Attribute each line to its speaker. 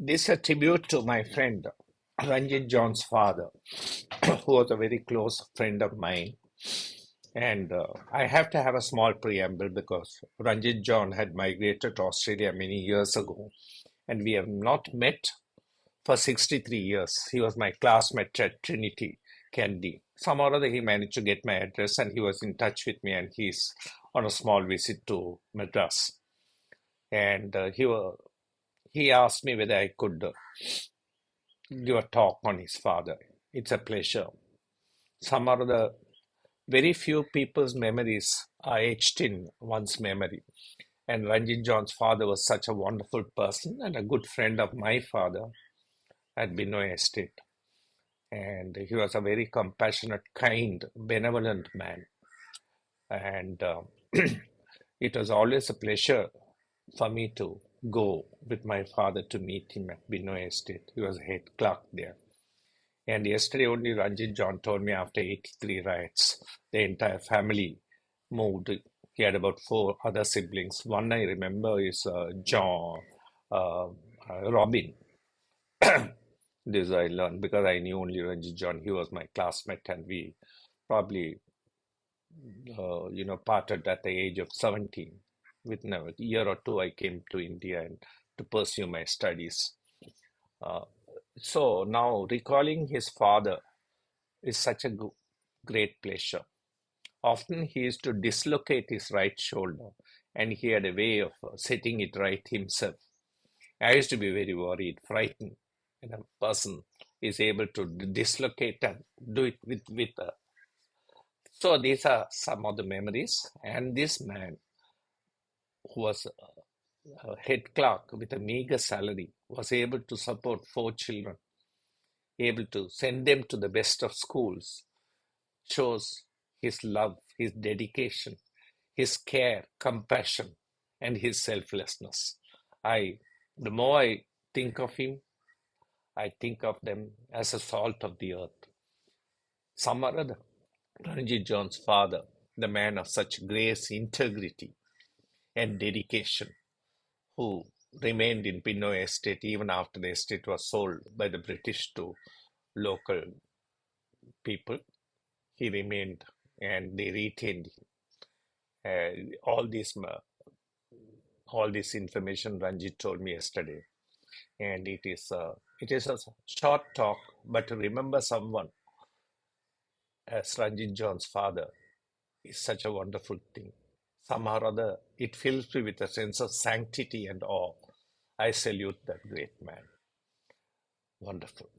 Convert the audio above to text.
Speaker 1: This is a tribute to my friend Ranjith Johns' father, who was a very close friend of mine. And I have to have a small preamble because Ranjit John had migrated to Australia many years ago, and we have not met for 63 years. He was my classmate at Trinity, Candy. Somehow or other, he managed to get my address, and he was in touch with me, and he's on a small visit to Madras. And he asked me whether I could give a talk on his father. It's a pleasure. Some are the very few people's memories are etched in one's memory. And Ranjit John's father was such a wonderful person and a good friend of my father at Binoy Estate. And he was a very compassionate, kind, benevolent man. And it was always a pleasure for me to go with my father to meet him at Binoy Estate. He was head clerk there. And yesterday only Ranjit John told me after 83 riots, the entire family moved. He had about four other siblings. One I remember is John, Robin. This I learned because I knew only Ranjit John. He was my classmate, and we probably, parted at the age of 17. Within a year or two, I came to India and to pursue my studies. Uh, so now recalling his father is such a great pleasure. Often he used to dislocate his right shoulder, and he had a way of setting it right himself. I used to be very worried, frightened, when a person is able to dislocate and do it with. So these are some of the memories. And this man, who was a head clerk with a meager salary, was able to support four children, able to send them to the best of schools, shows his love, his dedication, his care, compassion, and his selflessness. I, the more I think of him, I think of them as a salt of the earth. Some or other, Ranjit John's father, the man of such grace, integrity, and dedication, who remained in Pinoy Estate even after the estate was sold by the British to local people. He remained and they retained him. All this information Ranjit told me yesterday, and it is a short talk, but to remember someone as Ranjit John's father is such a wonderful thing. Somehow or other, it fills me with a sense of sanctity and awe. I salute that great man. Wonderful.